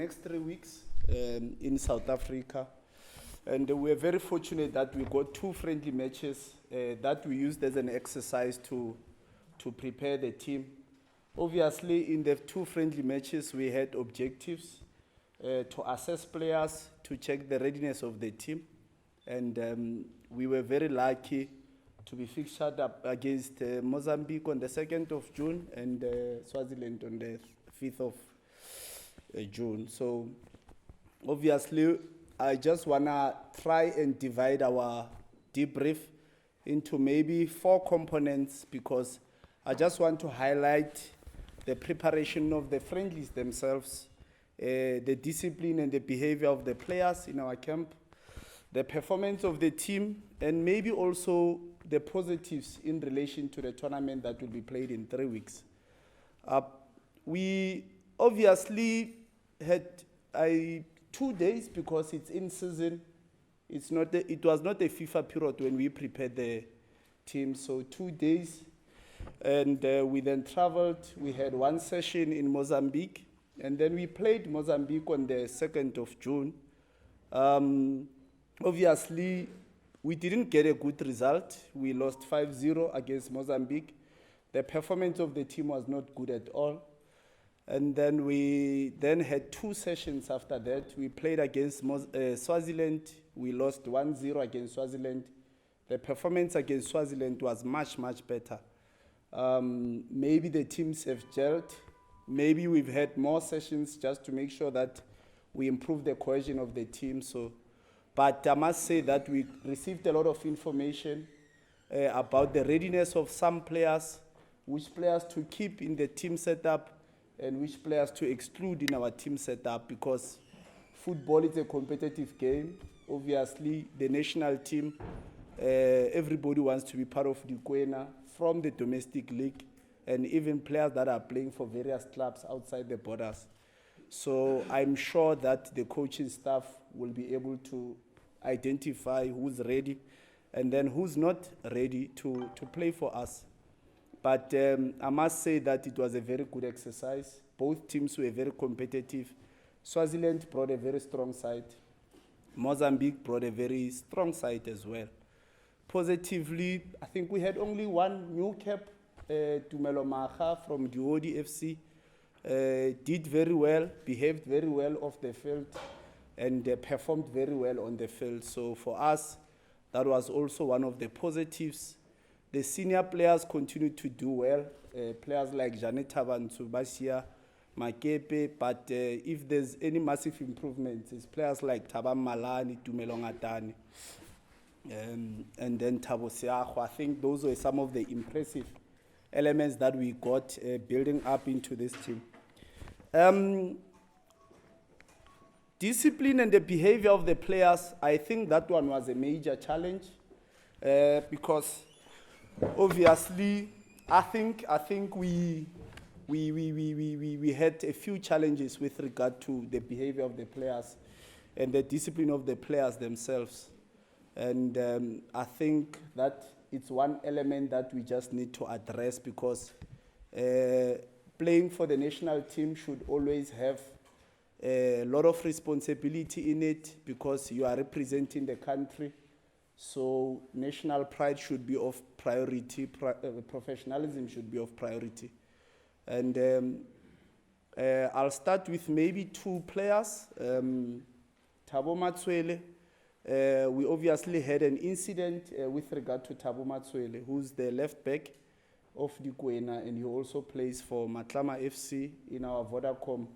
next 3 weeks in South Africa. And we're very fortunate that we got 2 friendly matches that we used as an exercise to prepare the team. Obviously, in the 2 friendly matches, we had objectives to assess players, to check the readiness of the team. And we were very lucky to be fixtured up against Mozambique on the 2nd of June and Swaziland on the 5th of June. So obviously, I just want to try and divide our debrief into maybe 4 components, because I just want to highlight the preparation of the friendlies themselves, the discipline and the behavior of the players in our camp, the performance of the team, and maybe also the positives in relation to the tournament that will be played in 3 weeks. We obviously had 2 days because it's in season. It was not a FIFA period when we prepared the team, so 2 days. And we then traveled. We had 1 session in Mozambique, and then we played Mozambique on the 2nd of June. Obviously, we didn't get a good result. We lost 5-0 against Mozambique. The performance of the team was not good at all. And then we had 2 sessions after that. We played against Swaziland. We lost 1-0 against Swaziland. The performance against Swaziland was much, much better. Maybe the teams have gelled. Maybe we've had more sessions just to make sure that we improve the cohesion of the team. But I must say that we received a lot of information about the readiness of some players, which players to keep in the team setup, and which players to exclude in our team setup, because football is a competitive game. Obviously, the national team, everybody wants to be part of the Kwena from the domestic league, and even players that are playing for various clubs outside the borders. So I'm sure that the coaching staff will be able to identify who's ready and then who's not ready to play for us. But I must say that it was a very good exercise. Both teams were very competitive. Swaziland brought a very strong side. Mozambique brought a very strong side as well. Positively, I think we had only 1 new cap, Tumelo Maha from Duodi FC. Did very well, behaved very well off the field, and performed very well on the field. So for us, that was also one of the positives. The senior players continued to do well, players like Janet Tabantu, Basia, Makepe, but if there's any massive improvements, it's players like Tabam Malani, Tumelongatani, and then Thabo Senong. I think those were some of the impressive elements that we got building up into this team. Discipline and the behavior of the players, I think that one was a major challenge, because obviously I think we had a few challenges with regard to the behavior of the players and the discipline of the players themselves. And I think that it's one element that we just need to address, because playing for the national team should always have a lot of responsibility in it, because you are representing the country. So national pride should be of priority, professionalism should be of priority. And I'll start with maybe 2 players. Thabo Matswele. We obviously had an incident with regard to Thabo Matswele, who's the left back of the Kwena, and he also plays for Matlama FC in our Vodacom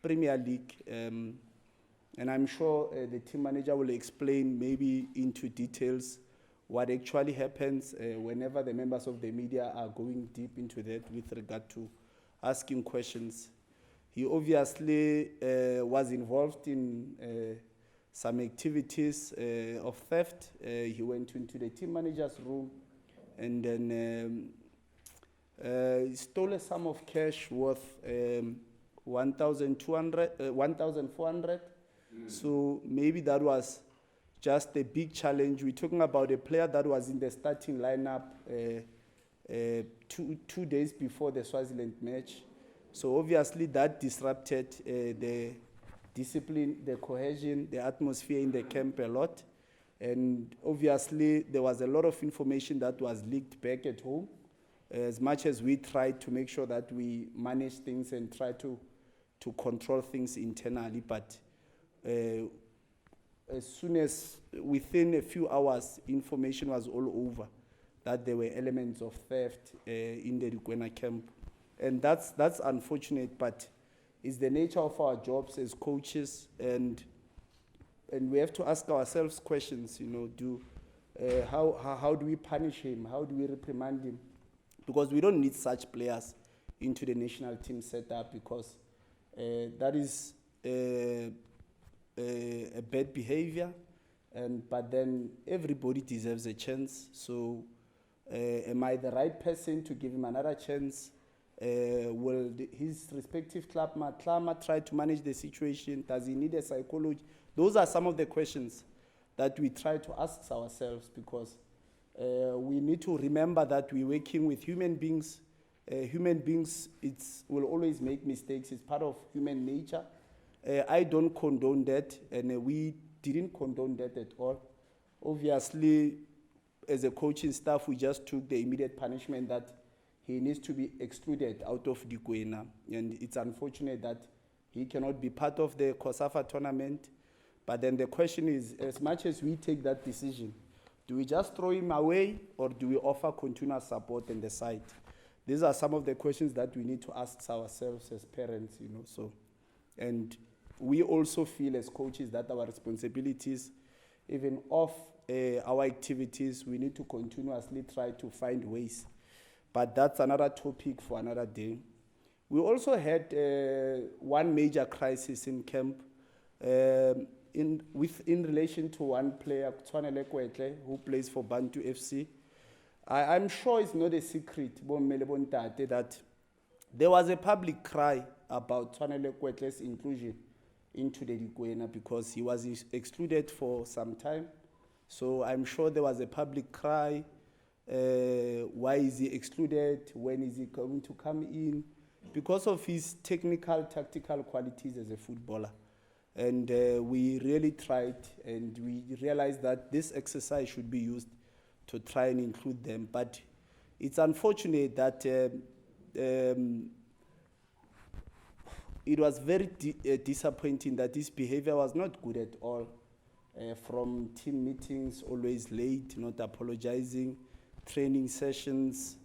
Premier League. And I'm sure the team manager will explain maybe into details what actually happens whenever the members of the media are going deep into that with regard to asking questions. He obviously was involved in some activities of theft. He went into the team manager's room and then he stole a sum of cash worth 1,400. So maybe that was just a big challenge. We're talking about a player that was in the starting lineup 2 days before the Swaziland match. So obviously that disrupted discipline, the cohesion, the atmosphere in the camp a lot. And obviously, there was a lot of information that was leaked back at home. As much as we tried to make sure that we manage things and try to control things internally, but as soon as within a few hours, information was all over that there were elements of theft in the Dikwena camp. And that's unfortunate, but it's the nature of our jobs as coaches, and we have to ask ourselves questions, how do we punish him? How do we reprimand him? Because we don't need such players into the national team setup, because that is a bad behavior, but then everybody deserves a chance. So am I the right person to give him another chance? Will his respective club try to manage the situation? Does he need a psychology? Those are some of the questions that we try to ask ourselves, because we need to remember that we're working with human beings. Human beings will always make mistakes. It's part of human nature. I don't condone that, and we didn't condone that at all. Obviously, as a coaching staff, we just took the immediate punishment that he needs to be excluded out of Dikwena. And it's unfortunate that he cannot be part of the COSAFA tournament. But then the question is, as much as we take that decision, do we just throw him away, or do we offer continuous support in the side? These are some of the questions that we need to ask ourselves as parents, so. And we also feel as coaches that our responsibilities, even off our activities, we need to continuously try to find ways. But that's another topic for another day. We also had one major crisis in camp in relation to one player, Tshwanele Kwetle, who plays for Bantu FC. I'm sure it's not a secret, that there was a public cry about Tshwanele Kwetle's inclusion into the Dikwena, because he was excluded for some time. So I'm sure there was a public cry. Why is he excluded? When is he going to come in? Because of his technical, tactical qualities as a footballer. And we really tried, and we realized that this exercise should be used to try and include them. But it's unfortunate that it was very disappointing that his behavior was not good at all. From team meetings, always late, not apologizing, training sessions,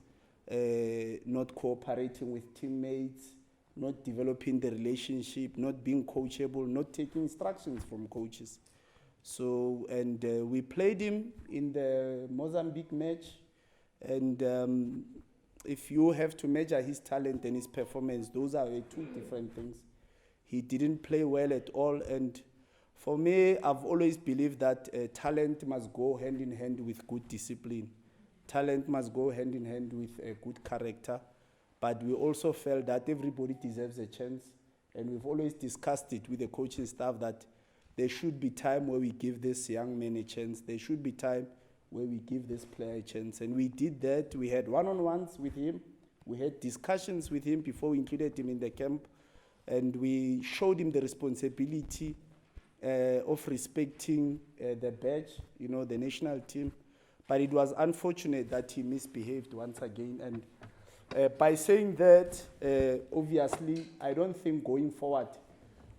not cooperating with teammates, not developing the relationship, not being coachable, not taking instructions from coaches. So, and we played him in the Mozambique match, and if you have to measure his talent and his performance, those are two different things. He didn't play well at all, and for me, I've always believed that talent must go hand in hand with good discipline. Talent must go hand in hand with a good character. But we also felt that everybody deserves a chance. And we've always discussed it with the coaching staff that there should be time where we give this young man a chance. There should be time where we give this player a chance. And we did that. We had one-on-ones with him. We had discussions with him before we included him in the camp. And we showed him the responsibility of respecting the badge, the national team. But it was unfortunate that he misbehaved once again. And by saying that, obviously, I don't think going forward,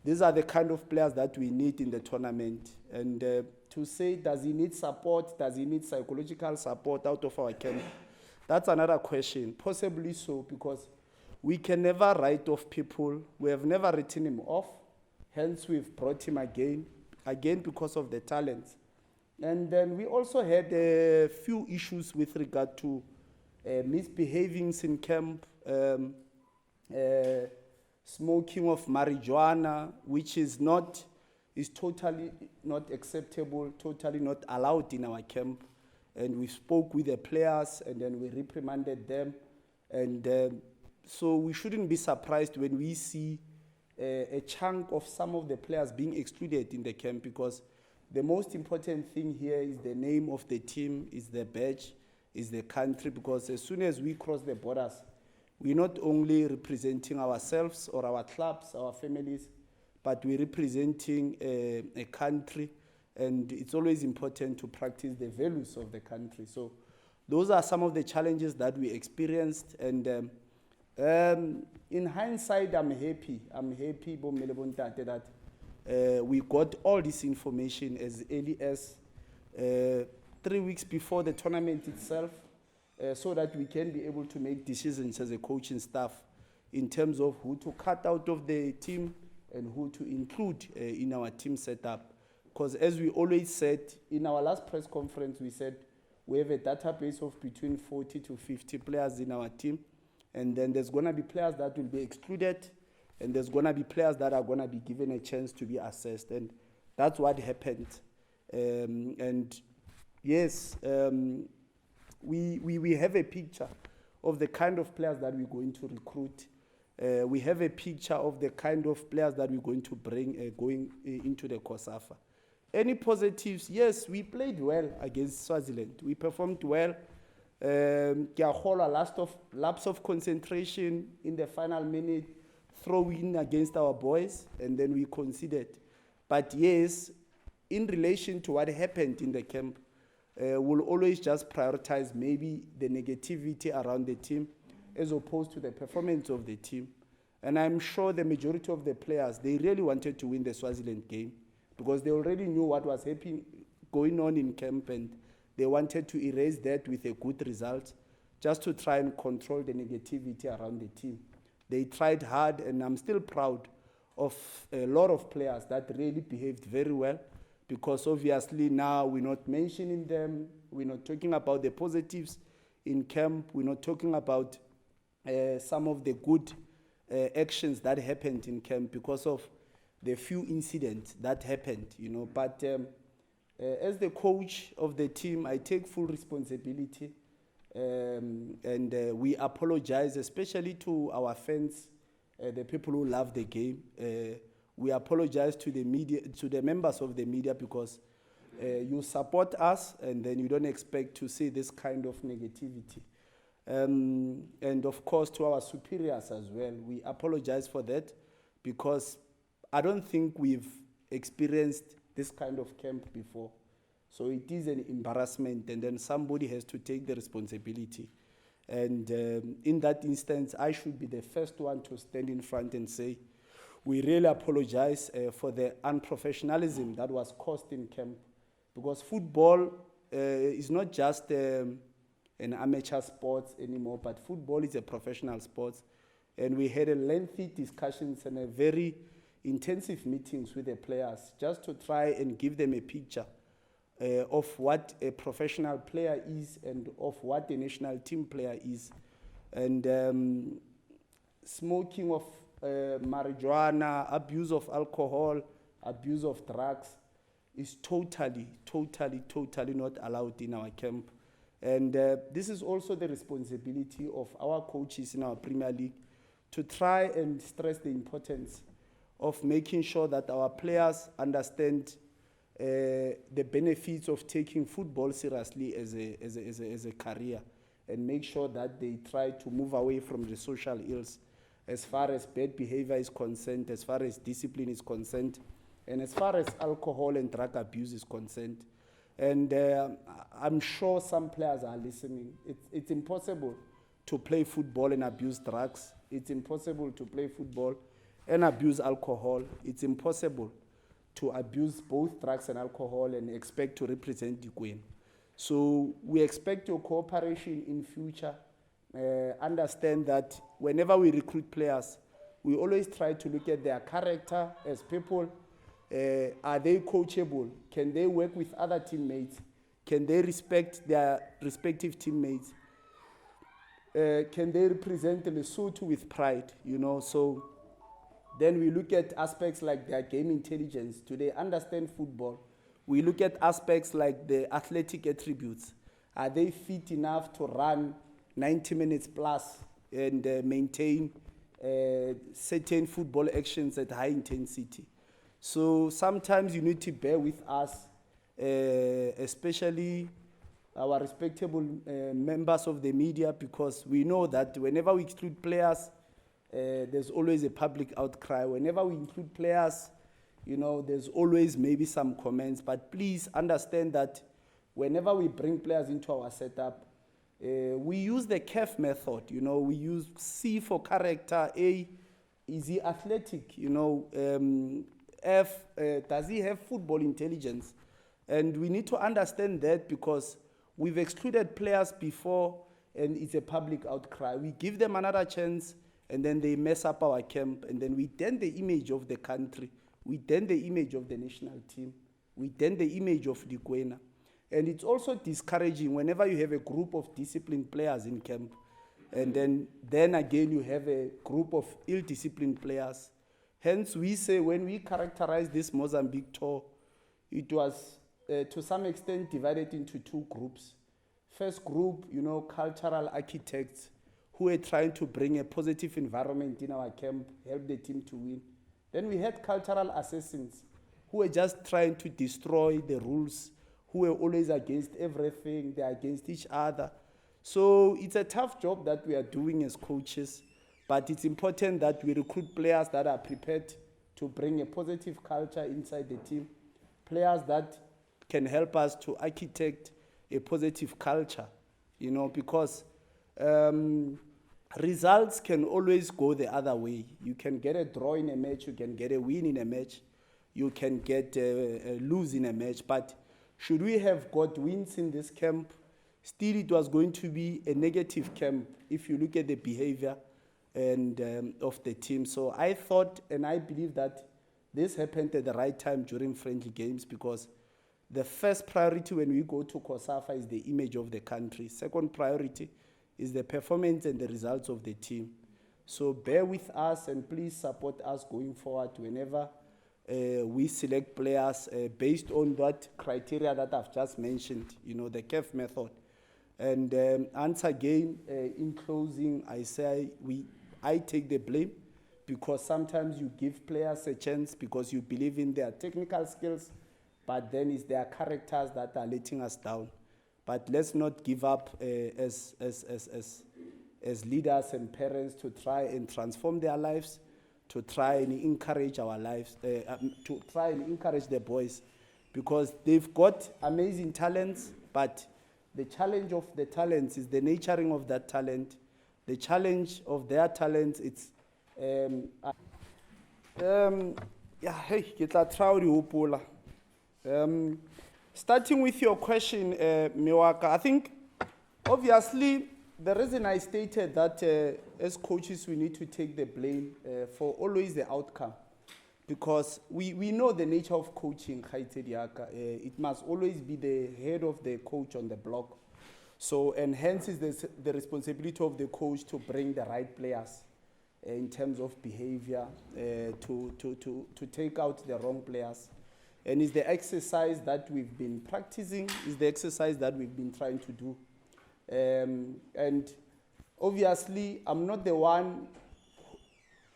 these are the kind of players that we need in the tournament. And to say, does he need support? Does he need psychological support out of our camp? That's another question. Possibly so, because we can never write off people. We have never written him off. Hence, we've brought him again because of the talents. And then we also had a few issues with regard to misbehavings in camp, smoking of marijuana, which is totally not acceptable, totally not allowed in our camp. And we spoke with the players, and then we reprimanded them. And so we shouldn't be surprised when we see a chunk of some of the players being excluded in the camp, because the most important thing here is the name of the team, is the badge, is the country, because as soon as we cross the borders, we're not only representing ourselves or our clubs, our families, but we're representing a country, and it's always important to practice the values of the country. So those are some of the challenges that we experienced, and in hindsight, I'm happy, Bommele Bontate, that we got all this information as early as 3 weeks before the tournament itself, so that we can be able to make decisions as a coaching staff in terms of who to cut out of the team and who to include in our team setup. Because as we always said, in our last press conference, we said we have a database of between 40 to 50 players in our team, and then there's going to be players that will be excluded, and there's going to be players that are going to be given a chance to be assessed, and that's what happened. And yes, we have a picture of the kind of players that we're going to recruit. We have a picture of the kind of players that we're going to bring going into the COSAFA. Any positives? Yes, we played well against Swaziland. We performed well. Lapse of concentration in the final minute, throw in against our boys, and then we conceded. But yes, in relation to what happened in the camp, we'll always just prioritize maybe the negativity around the team as opposed to the performance of the team. And I'm sure the majority of the players, they really wanted to win the Swaziland game because they already knew what was happening, going on in camp, and they wanted to erase that with a good result just to try and control the negativity around the team. They tried hard, and I'm still proud of a lot of players that really behaved very well, because obviously now we're not mentioning them, we're not talking about the positives in camp, we're not talking about some of the good actions that happened in camp because of the few incidents that happened, you know. But as the coach of the team, I take full responsibility, and we apologize, especially to our fans, the people who love the game. We apologize to the media, to the members of the media, because you support us and then you don't expect to see this kind of negativity. And of course to our superiors as well, we apologize for that, because I don't think we've experienced this kind of camp before. So it is an embarrassment, and then somebody has to take the responsibility. And in that instance, I should be the first one to stand in front and say, we really apologize for the unprofessionalism that was caused in camp, because football is not just an amateur sport anymore, but football is a professional sport. And we had a lengthy discussions and a very intensive meetings with the players just to try and give them a picture of what a professional player is and of what a national team player is. And smoking of marijuana, abuse of alcohol, abuse of drugs is totally not allowed in our camp. And this is also the responsibility of our coaches in our Premier League to try and stress the importance of making sure that our players understand the benefits of taking football seriously as a career, and make sure that they try to move away from the social ills as far as bad behavior is concerned, as far as discipline is concerned, and as far as alcohol and drug abuse is concerned. And I'm sure some players are listening. It's impossible to play football and abuse drugs. It's impossible to play football and abuse alcohol. It's impossible to abuse both drugs and alcohol and expect to represent the Queen. So we expect your cooperation in future. Understand that whenever we recruit players, we always try to look at their character as people. Are they coachable? Can they work with other teammates? Can they respect their respective teammates? Can they represent Lesotho with pride? You know, so then we look at aspects like their game intelligence. Do they understand football? We look at aspects like the athletic attributes. Are they fit enough to run 90 minutes plus and maintain certain football actions at high intensity? So sometimes you need to bear with us, especially our respectable members of the media, because we know that whenever we exclude players, there's always a public outcry. Whenever we include players, you know, there's always maybe some comments, but please understand that whenever we bring players into our setup, we use the CAF method. You know, we use C for character, A, is he athletic? You know, F, does he have football intelligence? And we need to understand that because we've excluded players before and it's a public outcry. We give them another chance and then they mess up our camp, and then we dent the image of the country. We dent the image of the national team. We dent the image of Likwena. And it's also discouraging whenever you have a group of disciplined players in camp, and then again you have a group of ill-disciplined players. Hence, we say when we characterize this Mozambique tour, it was to some extent divided into two groups. First group, you know, cultural architects who were trying to bring a positive environment in our camp, help the team to win. Then we had cultural assassins who were just trying to destroy the rules, who were always against everything, they're against each other. So it's a tough job that we are doing as coaches, but it's important that we recruit players that are prepared to bring a positive culture inside the team, players that can help us to architect a positive culture, you know, because results can always go the other way. You can get a draw in a match, you can get a win in a match, you can get a lose in a match, but should we have got wins in this camp, still it was going to be a negative camp if you look at the behavior and of the team. So I thought and I believe that this happened at the right time during friendly games, because the first priority when we go to COSAFA is the image of the country. Second priority is the performance and the results of the team. So bear with us and please support us going forward whenever we select players based on that criteria that I've just mentioned, you know, the CAF method. And once again, in closing, I say I take the blame, because sometimes you give players a chance because you believe in their technical skills, but then it's their characters that are letting us down. But let's not give up as leaders and parents to try and transform their lives, to try and encourage our lives, to try and encourage the boys, because they've got amazing talents, but the challenge of the talents is the nurturing of that talent. The challenge of their talents, it's starting with your question, Miwaka, I think obviously the reason I stated that as coaches we need to take the blame for always the outcome, because we know the nature of coaching, it must always be the head of the coach on the block. So, and hence is the responsibility of the coach to bring the right players in terms of behavior, to take out the wrong players. And it's the exercise that we've been practicing, is the exercise that we've been trying to do. And obviously, I'm not the one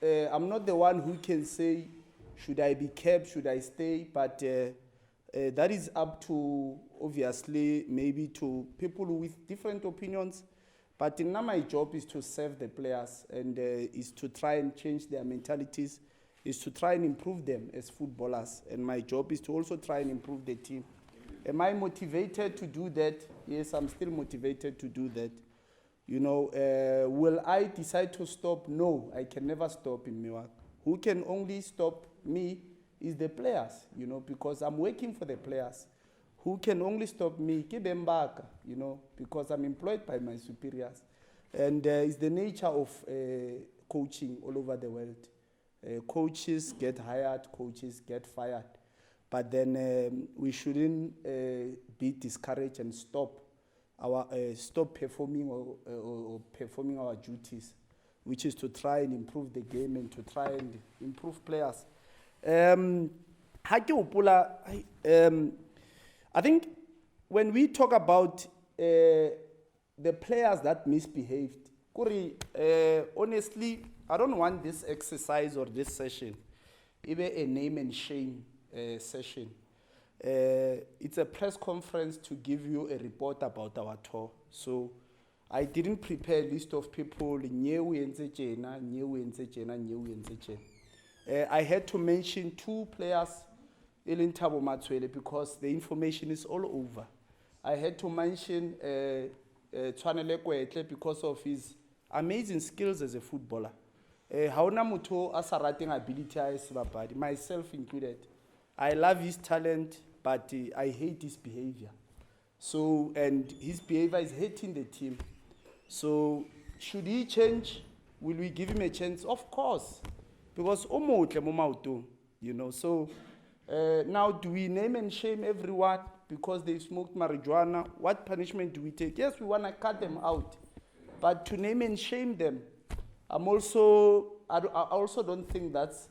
who can say, should I be kept, should I stay? But that is up to, obviously, maybe to people with different opinions. But now my job is to serve the players and is to try and change their mentalities, is to try and improve them as footballers. And my job is to also try and improve the team. Am I motivated to do that? Yes, I'm still motivated to do that. You know, will I decide to stop? No, I can never stop in Miwak. Who can only stop me is the players, you know, because I'm working for the players. Who can only stop me? Kibembaka, you know, because I'm employed by my superiors. And it's the nature of coaching all over the world. Coaches get hired, coaches get fired. But then we shouldn't be discouraged and stop performing or performing our duties, which is to try and improve the game and to try and improve players. I think when we talk about the players that misbehaved, honestly, I don't want this exercise or this session, even a name and shame session. It's a press conference to give you a report about our tour. So I didn't prepare a list of people. I had to mention 2 players, Thabo Senong, because the information is all over. I had to mention Tshwanele Kwetle because of his amazing skills as a footballer. Haona motho a sa rateng ability ya sebapadi, myself included. I love his talent, but I hate his behavior. So, and his behavior is hating the team. So, should he change? Will we give him a chance? Of course, because omotle mo maotong, you know. So, now do we name and shame everyone because they smoked marijuana? What punishment do we take? Yes, we want to cut them out, but to name and shame them, I also don't think that's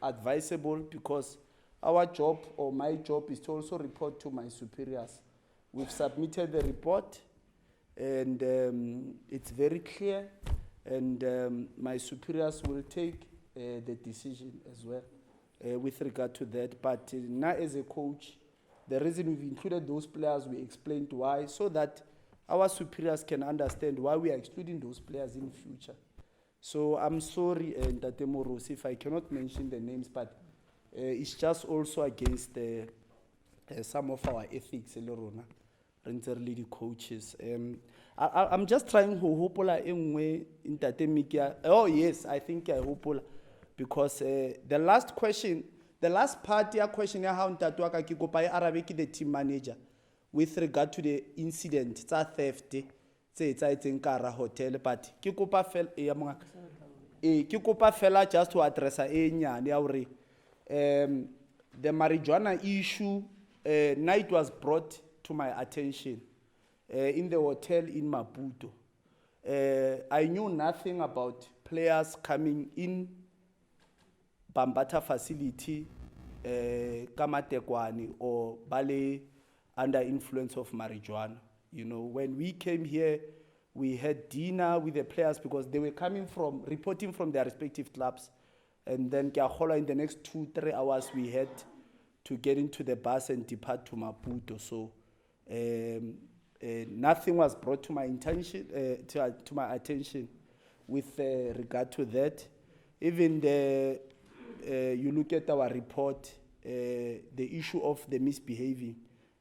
advisable, because our job, or my job, is to also report to my superiors. We've submitted the report, and it's very clear, and my superiors will take the decision as well with regard to that. But now, as a coach, the reason we've included those players, we explained why, so that our superiors can understand why we are excluding those players in future. So I'm sorry, Ntate Morosi, if I cannot mention the names, but it's just also against some of our ethics, the coaches. I'm just trying to hope oh yes, I think I hope, because the last question, the last part of question, how the team manager with regard to the incident, it's a theft. It's in Kara Hotel, but Kikopa fella just to address the marijuana issue. Night was brought to my attention in the hotel in Maputo. I knew nothing about players coming in Bambata facility, Kamatekwani, or Bale under influence of marijuana. You know, when we came here, we had dinner with the players because they were reporting from their respective clubs. And then in the next 2-3 hours, we had to get into the bus and depart to Maputo. So nothing was brought to my attention with regard to that. Even you look at our report, the issue of the misbehaving,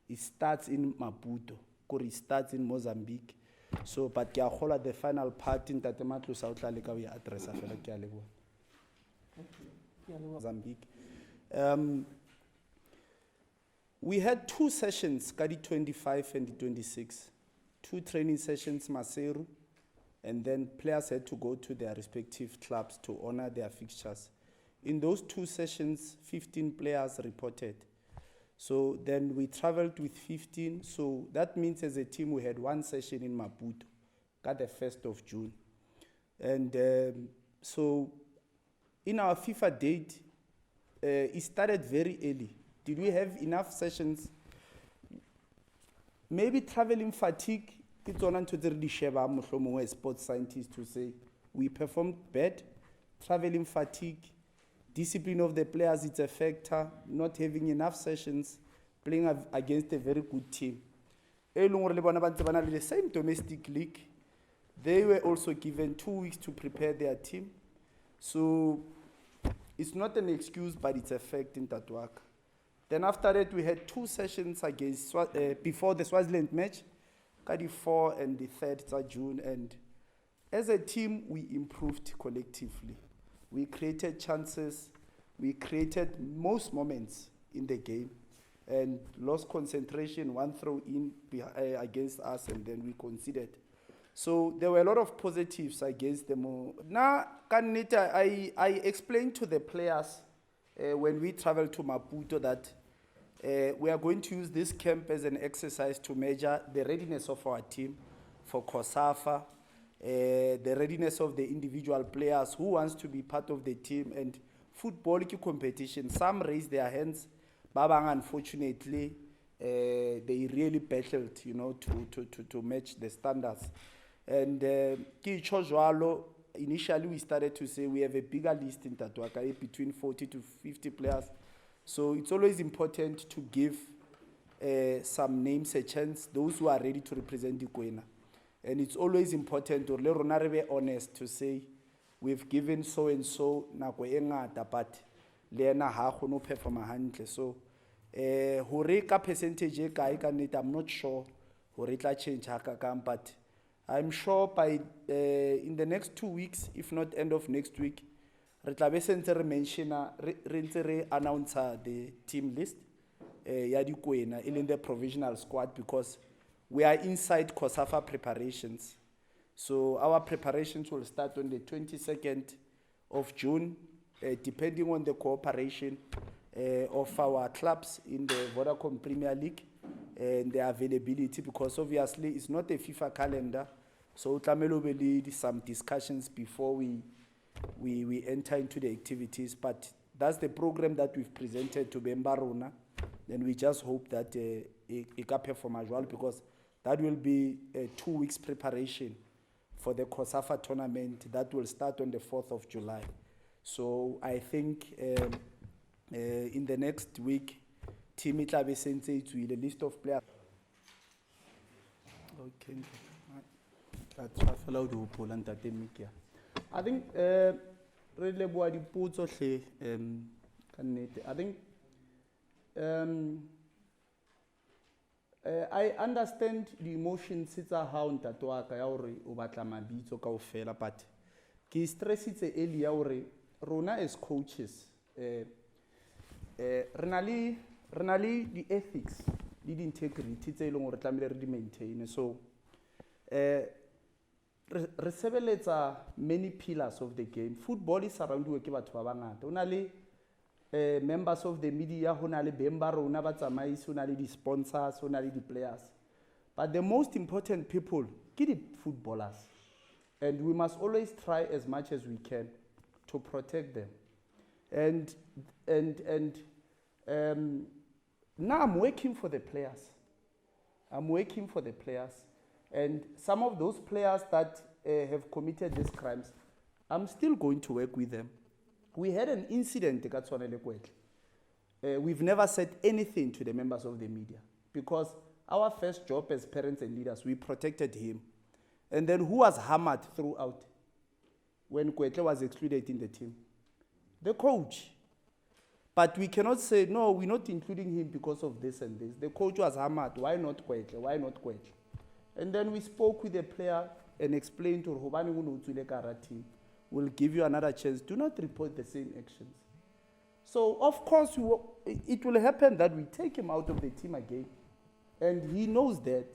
it starts in Maputo. It starts in Mozambique. So, but the final part in Tatematlu South Laleka we address Mozambique. We had 2 sessions, Kadi 25 and 26. 2 training sessions, Maseru, and then players had to go to their respective clubs to honor their fixtures. In those 2 sessions, 15 players reported. So then we traveled with 15. So that means as a team we had 1 session in Maputo, got the 1st of June. And so in our FIFA date, it started very early. Did we have enough sessions? Maybe traveling fatigue, it's on to the Sheba Muslomo, a sports scientist, to say we performed bad. Traveling fatigue, discipline of the players, it's a factor. Not having enough sessions, playing against a very good team. The same domestic league, they were also given 2 weeks to prepare their team. So it's not an excuse, but it's a fact in that work. Then after that, we had 2 sessions against before the Swaziland match, the 4th and the 3rd of June. And as a team, we improved collectively. We created chances. We created most moments in the game and lost concentration, 1 throw in against us, and then we conceded. So there were a lot of positives against them. Now, I explained to the players when we traveled to Maputo that we are going to use this camp as an exercise to measure the readiness of our team for COSAFA, the readiness of the individual players who wants to be part of the team, and football competition. Some raised their hands. Babang, unfortunately, they really battled, to match the standards. And initially we started to say we have a bigger list in Tatuaka, between 40 to 50 players. So it's always important to give some names a chance, those who are ready to represent the Kwena. And it's always important to be honest to say, we've given so and so nako e ngata, but le ena ha kgone ho performa hantle. So hore ka percentage e kae ka nnete, I'm not sure hore e tla change hakakang, but I'm sure by in the next 2 weeks, if not end of next week, re tla be sentse re mentiona re ntse re announce the team list ya dikwena in the provisional squad, because we are inside COSAFA preparations. So our preparations will start on the 22nd of June, depending on the cooperation of our clubs in the Vodacom Premier League and the availability, because obviously it's not a FIFA calendar. So tlamelo be le some discussions before we enter into the activities. But that's the program that we've presented to Bembarona. Then we just hope that it can perform as well, because that will be a 2 weeks preparation for the COSAFA tournament that will start on the 4th of July. So I think in the next week, team it will be sent to the list of players. Okay. That's what I allowed to pull and I think really what you put I think I understand the emotions it's a hound that work ya hore o batla mabitso kaofela, but ke stressitse earlier hore rona as coaches rena le the ethics le the integrity tse ileng hore tlamehile re di maintain. So re sebeletsa many pillars of the game. Football is surrounded ke batho ba bangata. Ona le members of the media, hona le bemba rona ba tsamaisi, hona le di sponsors, hona le di players. But the most important people ke di footballers. And we must always try as much as we can to protect them. And now I'm working for the players. I'm working for the players. And some of those players that have committed these crimes, I'm still going to work with them. We had an incident, we've never said anything to the members of the media, because our first job as parents and leaders, we protected him. And then who was hammered throughout when Kwetle was excluded in the team? The coach. But we cannot say, no, we're not including him because of this and this. The coach was hammered. Why not Kwetle? Why not Kwetle? And then we spoke with the player and explained to Hobani team, we'll give you another chance. Do not report the same actions. So, of course, it will happen that we take him out of the team again. And he knows that.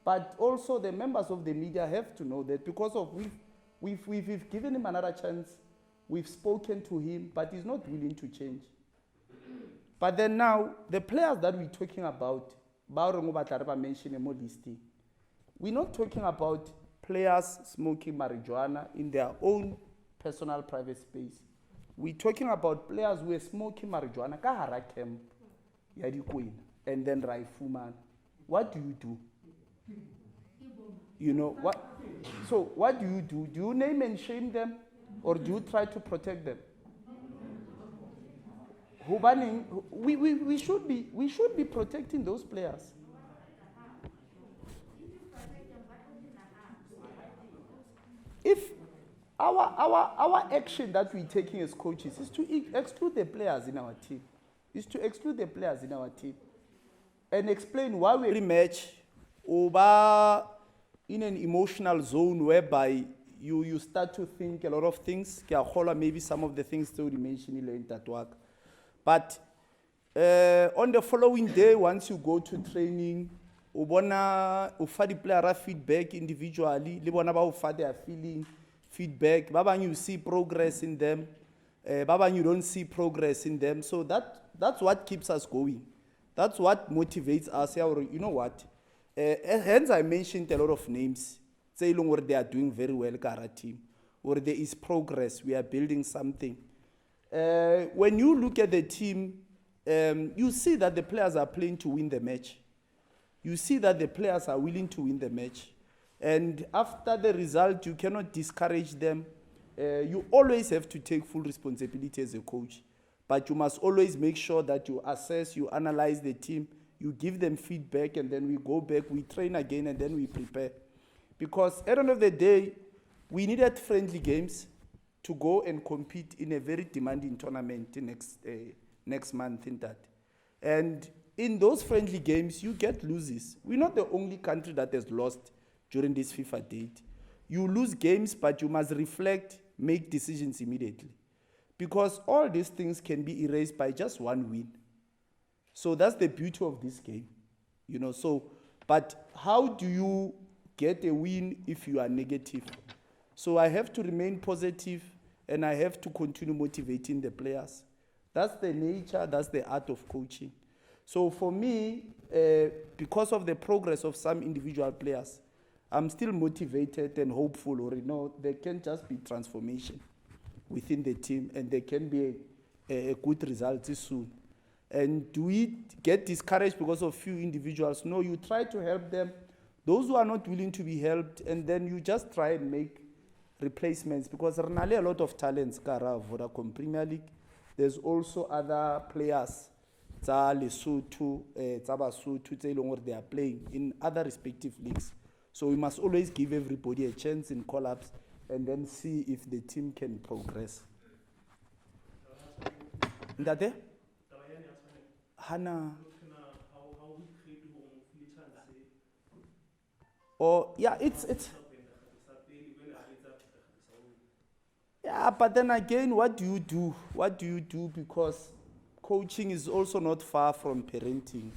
But also the members of the media have to know that, because of we've given him another chance. We've spoken to him, but he's not willing to change. But then now, the players that we're talking about, mentioned more listing. We're not talking about players smoking marijuana in their own personal private space. We're talking about players who are smoking marijuana kahara camp, and then Raifuman. What do you do? You know what? So what do you do? Do you name and shame them, or do you try to protect them? We should be protecting those players. If our action that we're taking as coaches is to exclude the players in our team, and explain why we rematch over in an emotional zone whereby you start to think a lot of things. Maybe some of the things that we mentioned in that work. But on the following day, once you go to training, the player feedback individually, their feeling, feedback. You see progress in them. You don't see progress in them. So that's what keeps us going. That's what motivates us. You know what? Hence, I mentioned a lot of names. Say where they are doing very well, Kara team. Where there is progress, we are building something. When you look at the team, you see that the players are playing to win the match. You see that the players are willing to win the match. And after the result, you cannot discourage them. You always have to take full responsibility as a coach. But you must always make sure that you assess, you analyze the team, you give them feedback, and then we go back, we train again, and then we prepare. Because at the end of the day, we needed friendly games to go and compete in a very demanding tournament next month in that. And in those friendly games, you get losses. We're not the only country that has lost during this FIFA date. You lose games, but you must reflect, make decisions immediately. Because all these things can be erased by just one win. So that's the beauty of this game. But how do you get a win if you are negative? So I have to remain positive and I have to continue motivating the players. That's the nature, that's the art of coaching. So for me, because of the progress of some individual players, I'm still motivated and hopeful, or there can just be transformation within the team and there can be a good result soon. And do we get discouraged because of few individuals? No, you try to help them. Those who are not willing to be helped, and then you just try and make replacements, because there are a lot of talents in Vodacom Premier League. There's also other players, Lesotho, Thabo, they are playing in other respective leagues. So we must always give everybody a chance in call-ups and then see if the team can progress. Ndate? Hana. Oh, yeah, it's. Yeah, but then again, what do you do? What do you do? Because coaching is also not far from parenting.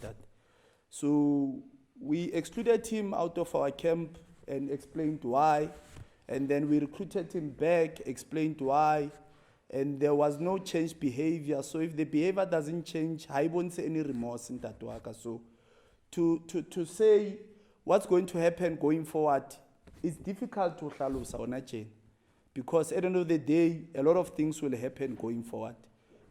So we excluded him out of our camp and explained why. And then we recruited him back, explained why. And there was no change behavior. So if the behavior doesn't change, I won't say any remorse in that work. So to say what's going to happen going forward, it's difficult to hlalosa on a chain. Because at the end of the day, a lot of things will happen going forward.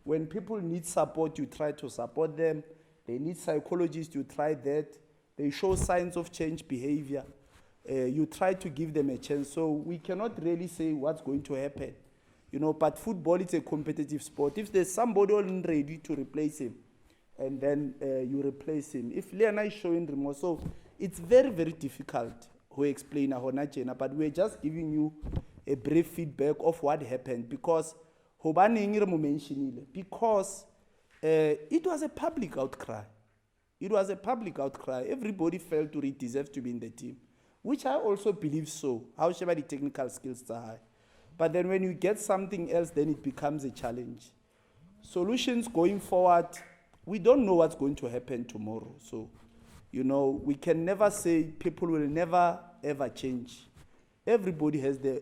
When people need support, you try to support them. They need psychologists, you try that. They show signs of change behavior. You try to give them a chance. So we cannot really say what's going to happen. But football is a competitive sport. If there's somebody ready to replace him, and then you replace him. If Leona is showing remorse, so it's very, very difficult to explain Ahonachena, but we're just giving you a brief feedback of what happened, because it was a public outcry. It was a public outcry. Everybody felt he deserved to be in the team, which I also believe so. However, the technical skills are high. But then when you get something else, then it becomes a challenge. Solutions going forward, we don't know what's going to happen tomorrow. So, we can never say people will never, ever change. Everybody has the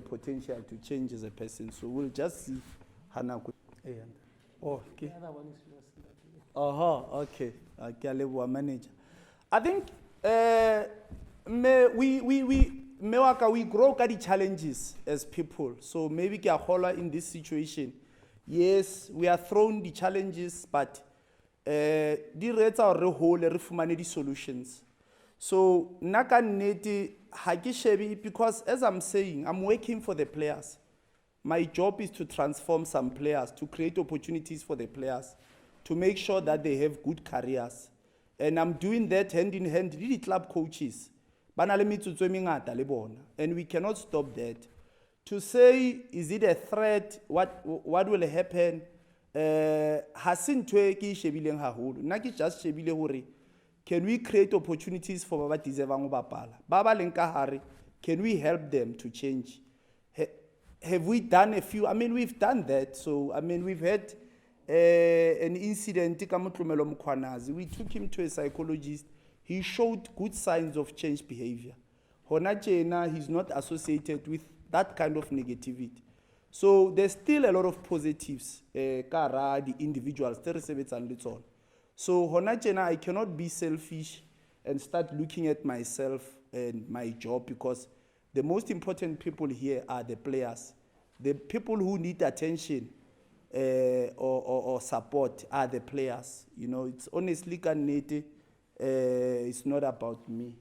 potential to change as a person. So we'll just see. Hana. Oh, okay. The other one is okay. Okay, manager. I think we grow the challenges as people. So maybe in this situation, yes, we are thrown the challenges, but the rates are the solutions. So because as I'm saying, I'm working for the players. My job is to transform some players, to create opportunities for the players, to make sure that they have good careers. And I'm doing that hand in hand with the club coaches. And we cannot stop that. To say, is it a threat? What will happen? Can we create opportunities for Baba Tizevang Bapala? Baba Lenkahari, can we help them to change? Have we done a few? We've done that. So, we've had an incident. We took him to a psychologist. He showed good signs of change behavior. Honachena, he's not associated with that kind of negativity. So there's still a lot of positives. The individuals, and all. So Honachena, I cannot be selfish and start looking at myself and my job, because the most important people here are the players. The people who need attention or support are the players. It's honestly it's not about me.